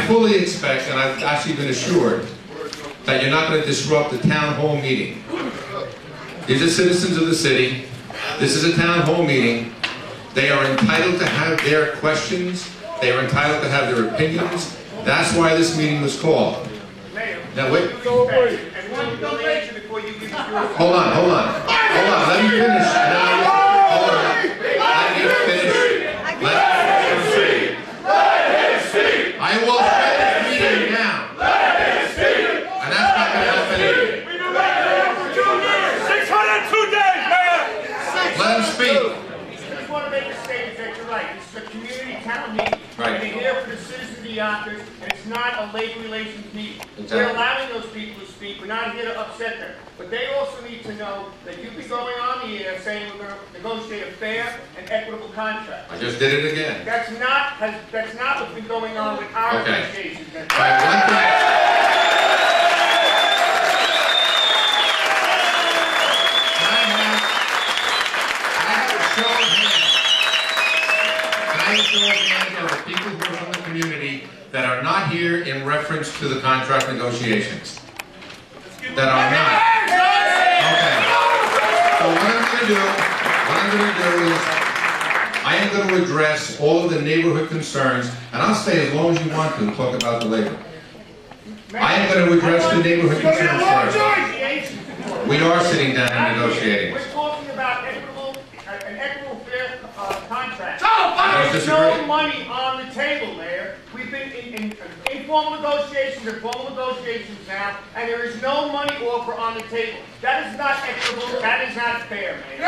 I fully expect, and I've actually been assured, that you're not going to disrupt the town hall meeting. These are citizens of the city. This is a town hall meeting. They are entitled to have their questions. They are entitled to have their opinions. That's why this meeting was called. Now wait. Hold on. Let me finish. Hold on. Let me finish. I will shut this meeting down. And that's not going to help anything. 602 days, Mayor! Let him speak. I just want to make a statement that you're right. This is a community town meeting. Right. And they're here for the citizens of Yonkers, and it's not a labor relations meeting. Exactly. We're allowing those people to speak. We're not here to upset them. But they also need to know that you've been going on the air saying we're going to negotiate a fair and equitable contract. I just did it again. That's not what's been going on with our negotiations. Right, one thing. Of the people who are from the community that are not here in reference to the contract negotiations. That are not. Okay. So what I'm going to do is I am going to address all of the neighborhood concerns, and I'll stay as long as you want to talk about the labor. I am going to address the neighborhood concerns first. We are sitting down and negotiating. We're talking about an equitable fair contract. There's no money on the table, Mayor. We've been in informal negotiations and formal negotiations now, and there is no money offer on the table. That is not equitable. That is not fair, Mayor.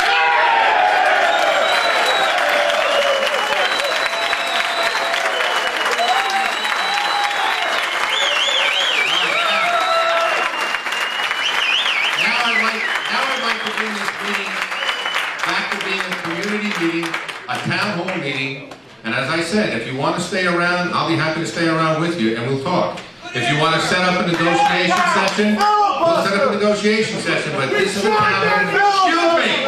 Now I'd like to bring this meeting back to being a community meeting, a town hall meeting. And as I said, if you want to stay around, I'll be happy to stay around with you and we'll talk. If you want to set up a negotiation session, we'll set up a negotiation session, but this is a town hall. Excuse me!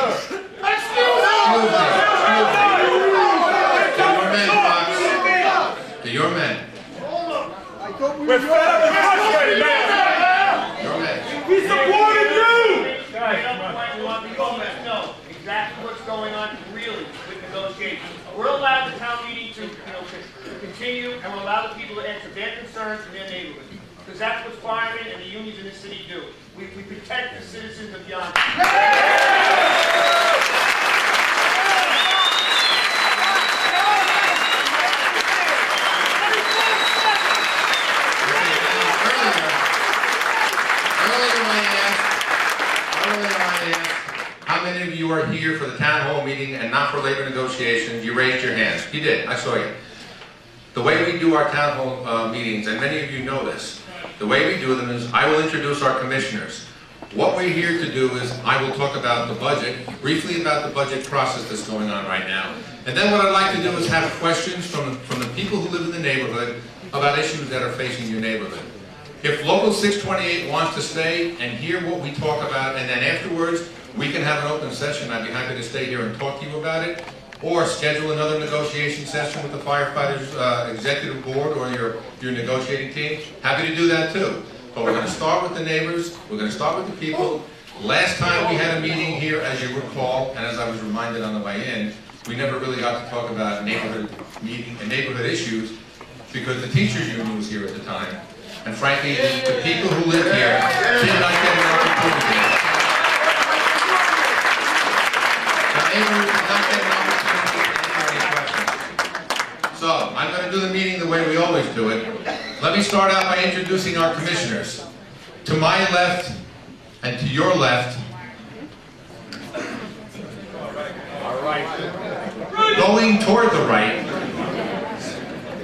To your men, Fox. We're fed up and frustrated, man! Your men. We supported you! We want people to know exactly what's going on really with negotiations. We're allowed the town meeting to continue, and we'll allow the people to answer their concerns in their neighborhood. Because that's what firemen and the unions in the city do. We protect the citizens of Yonkers. How many of you are here for the town hall meeting and not for labor negotiations? You raised your hands. You did. I saw you. The way we do our town hall meetings, and many of you know this, the way we do them is I will introduce our commissioners. What we're here to do is I will talk about the budget, briefly about the budget process that's going on right now. And then what I'd like to do is have questions from the people who live in the neighborhood about issues that are facing your neighborhood. If Local 628 wants to stay and hear what we talk about, and then afterwards we can have an open session, I'd be happy to stay here and talk to you about it, or schedule another negotiation session with the firefighters executive board or your negotiating team. Happy to do that too. But we're going to start with the neighbors, we're going to start with the people. Last time we had a meeting here, as you recall, and as I was reminded on the way in, we never really got to talk about neighborhood issues because the teachers union was here at the time. And frankly, the people who live here did not get an opportunity. The neighborhood did not get an opportunity to answer any questions. So, I'm going to do the meeting the way we always do it. Let me start out by introducing our commissioners. To my left and to your left, going toward the right,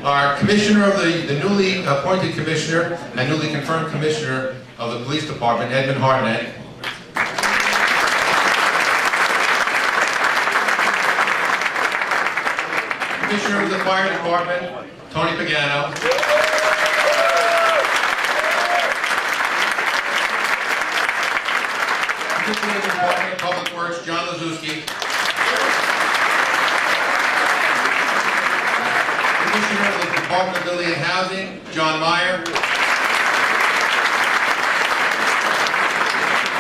our commissioner of the newly appointed commissioner and newly confirmed commissioner of the police department, Edmund Hartnett. Commissioner of the fire department, Tony Pagano. Commissioner of the Department of Public Works, John Lazuski. Commissioner of the Department of Building and Housing, John Meyer.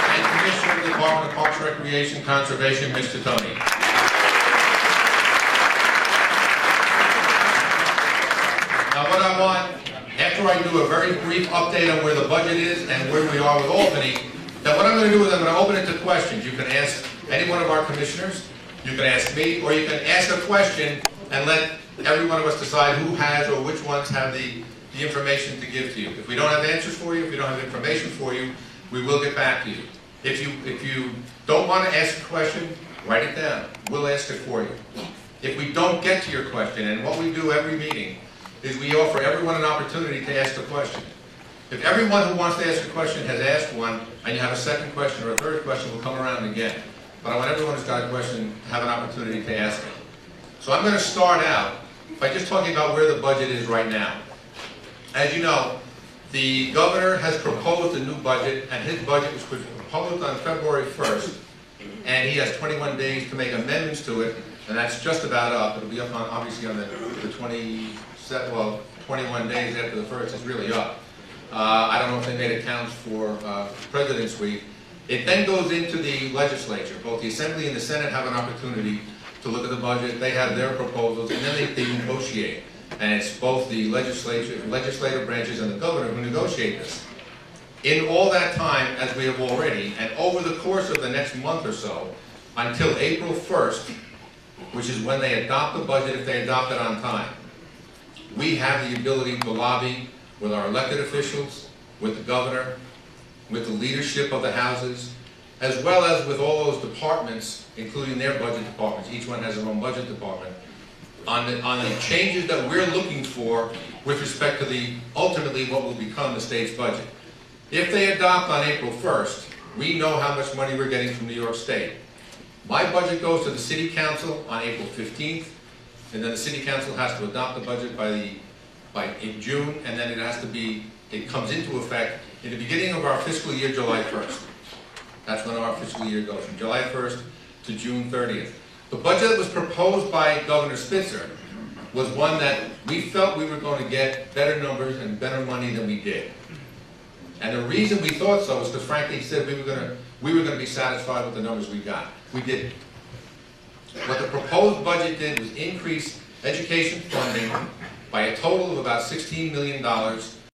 And Commissioner of the Department of Parks, Recreation, Conservation, Mr. Tony. Now what I want, after I do a very brief update on where the budget is and where we are with Albany, then what I'm going to do is I'm going to open it to questions. You can ask any one of our commissioners, you can ask me, or you can ask a question and let every one of us decide who has or which ones have the information to give to you. If we don't have answers for you, if we don't have information for you, we will get back to you. If you don't want to ask a question, write it down. We'll ask it for you. If we don't get to your question, and what we do every meeting is we offer everyone an opportunity to ask the question. If everyone who wants to ask a question has asked one, and you have a second question or a third question, we'll come around again. But I want everyone who's got a question to have an opportunity to ask it. So I'm going to start out by just talking about where the budget is right now. As you know, the governor has proposed a new budget, and his budget was proposed on February 1st, and he has 21 days to make amendments to it, and that's just about up. It'll be up on, obviously, on the 21 days after the 1st, it's really up. I don't know if they made accounts for President's Week. It then goes into the legislature. Both the Assembly and the Senate have an opportunity to look at the budget. They have their proposals, and then they negotiate. And it's both the legislative branches and the governor who negotiate this. In all that time, as we have already, and over the course of the next month or so, until April 1st, which is when they adopt the budget, if they adopt it on time, we have the ability to lobby with our elected officials, with the governor, with the leadership of the houses, as well as with all those departments, including their budget departments. Each one has their own budget department, on the changes that we're looking for with respect to ultimately what will become the state's budget. If they adopt on April 1st, we know how much money we're getting from New York State. My budget goes to the City Council on April 15th, and then the City Council has to adopt the budget in June, and then it comes into effect in the beginning of our fiscal year, July 1st. That's when our fiscal year goes, from July 1st to June 30th. The budget that was proposed by Governor Spitzer was one that we felt we were going to get better numbers and better money than we did. And the reason we thought so was because, frankly, he said we were going to be satisfied with the numbers we got. We didn't. What the proposed budget did was increase education funding by a total of about $16 million